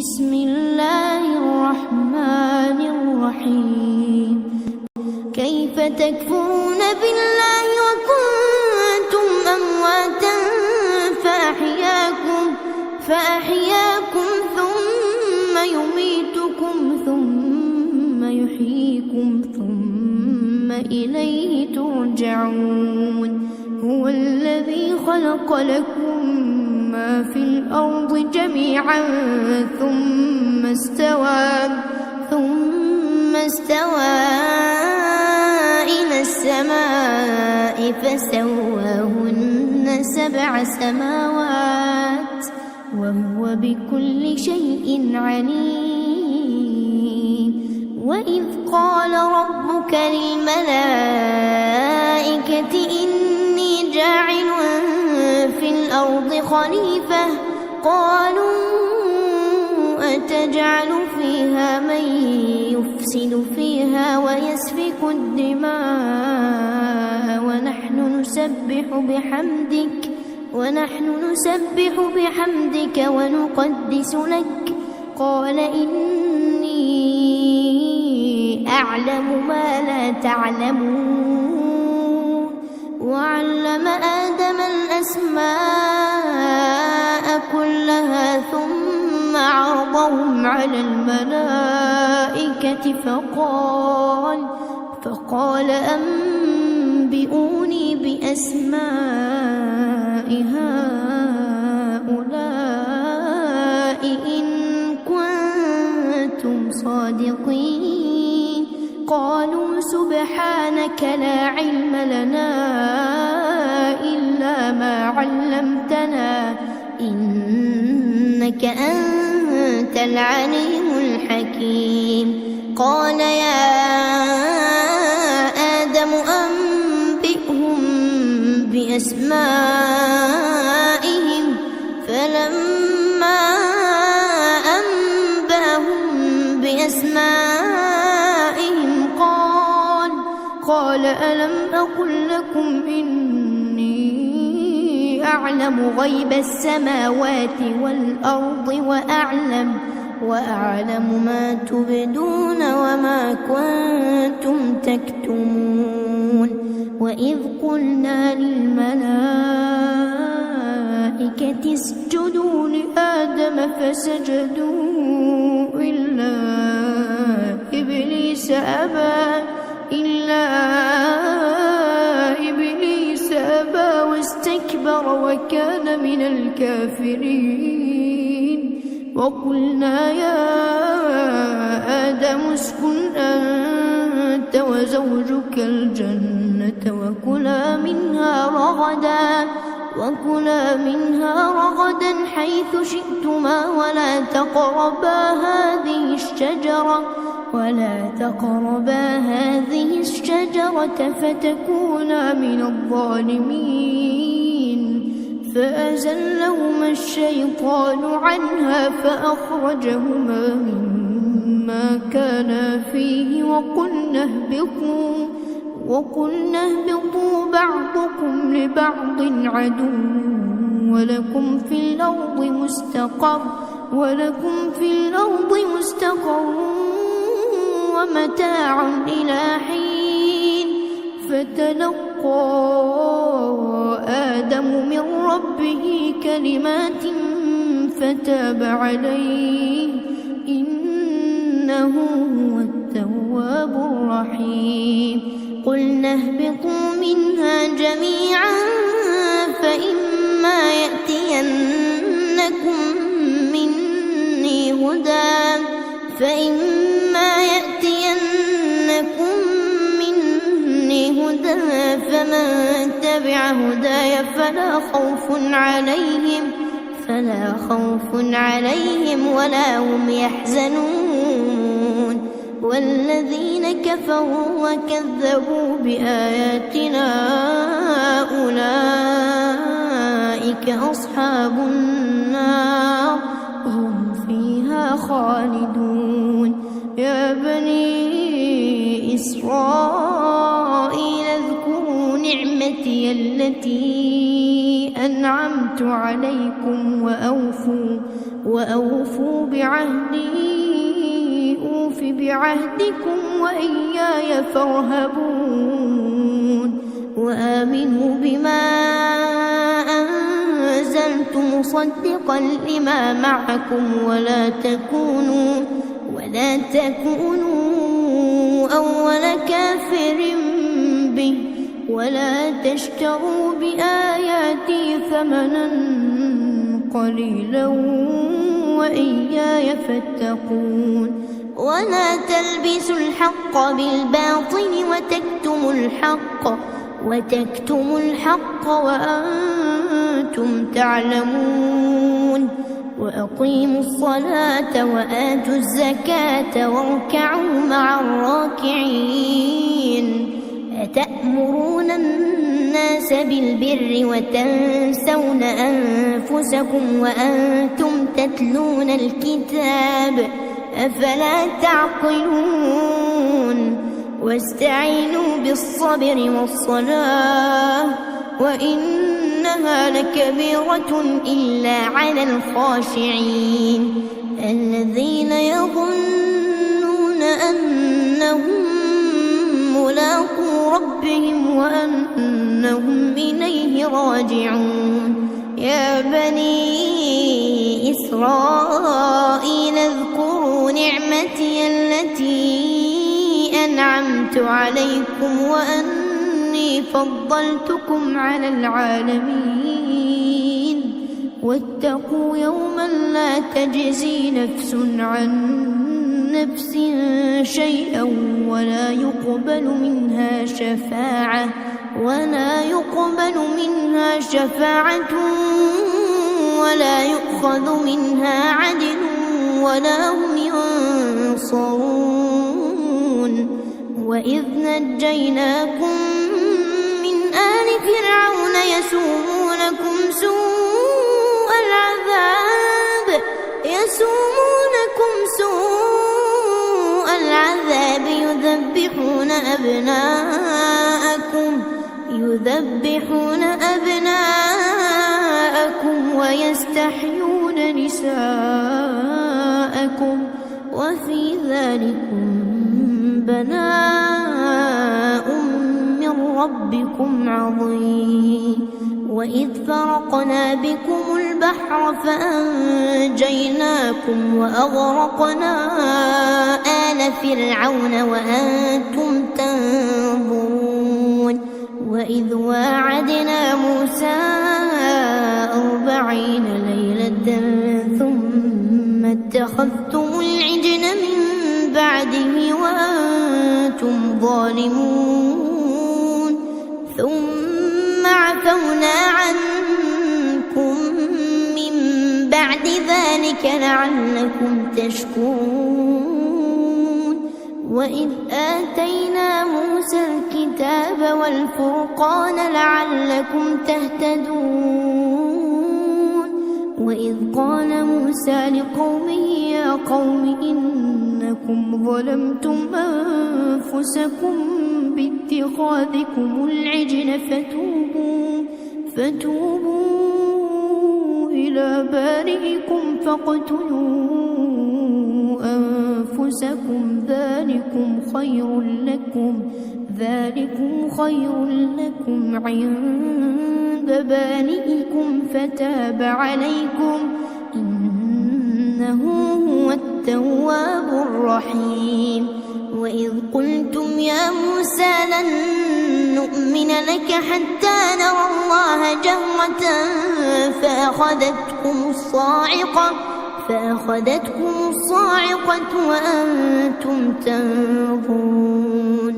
بسم الله الرحمن الرحيم كيف تكفرون بالله وكنتم أمواتا فأحياكم ثم يميتكم ثم يحييكم ثم إليه ترجعون هو الذي خلق لكم ما في الأرض جميعا ثم استوى إلى السماء فسواهن 7 سماوات وهو بكل شيء عليم وإذ قال ربك للملائكة إني جاعل في الأرض خليفة قالوا أتجعل فيها من يفسد فيها ويسفك الدماء ونحن نسبح بحمدك ونقدس لك قال إني أعلم ما لا تعلمون وعلم آدم الأسماء كلها ثم عرضهم على الملائكة فقال أنبئوني بأسماء هؤلاء إن كنتم صادقين قالوا سبحانك لا علم لنا إلا ما علمتنا إنك أنت العليم الحكيم قال يا آدم أنبئهم بأسمائهم فلما أنبأهم بأسمائهم قال ألم أقل لكم إني أعلم غيب السماوات والأرض وأعلم ما تبدون وما كنتم تكتمون وإذ قلنا للملائكة اسجدوا لآدم فسجدوا إلا إبليس أبى واستكبر وكان من الكافرين وقلنا يا آدم اسكن أنت وزوجك الجنة وكلا منها رغدا حيث شئتما ولا تقربا هذه الشجرة فتكونا من الظالمين فأزلهما الشيطان عنها فأخرجهما مما كانا فيه وقلنا اهبطوا بعضكم لبعض عدو ولكم في الأرض مستقر ومتاع إلى حين فتلقى آدم من ربه كلمات فتاب عليه إنه هو التواب الرحيم قلنا اهبطوا منها جميعا فإما يأتينكم مني هدى فمن تبع هداي فلا خوف عليهم ولا هم يحزنون والذين كفروا وكذبوا بآياتنا أولئك أصحاب النار هم فيها خالدون يا بني إسرائيل اذكروا نعمتي التي أنعمت عليكم وأوفوا بعهدي أوف بعهدكم وإياي فارهبون وآمنوا بما أنزلت مصدقا لما معكم ولا تكونوا أول كافر به ولا تشتروا بآياتي ثمنا قليلا وإياي فاتقون ولا تلبسوا الحق بالباطل وتكتموا الحق وأنتم تعلمون وأقيموا الصلاة وآتوا الزكاة واركعوا مع الراكعين أتأمرون الناس بالبر وتنسون أنفسكم وأنتم تتلون الكتاب أفلا تعقلون واستعينوا بالصبر والصلاة وإنها لكبيرة إلا على الخاشعين الذين يظنون أنهم ملاقو ربهم وأنهم إليه راجعون يا بني إسرائيل اذكروا نعمتي التي أنعمت عليكم وأني فضلتكم على العالمين واتقوا يوما لا تجزي نفس عن نفس شيئا ولا يقبل منها شفاعة ولا يؤخذ منها عدل ولا هم ينصرون وإذ نجيناكم من آل فرعون يسومونكم سوء العذاب يذبحون أبناءكم ويستحيون نساءكم وفي ذلكم بلاء من ربكم عظيم وإذ فرقنا بكم البحر فأنجيناكم وأغرقنا آل فرعون وأنتم تنظرون وإذ واعدنا موسى 40 ليلة ثم اتخذتم العجل من بعده وأنتم ظالمون ثم عفونا عنكم من بعد ذلك لعلكم تشكرون وإذ آتينا موسى الكتاب والفرقان لعلكم تهتدون وإذ قال موسى لقومه يا قوم إنكم ظلمتم أنفسكم باتخاذكم العجل فتوبوا إلى بارئكم فاقتلوا أنفسكم ذلكم خير لكم عند بارئكم فتاب عليكم إنه هو التواب الرحيم وإذ قلتم يا موسى لن نؤمن لك حتى نرى الله جهرة فأخذتكم الصاعقة وأنتم تنظرون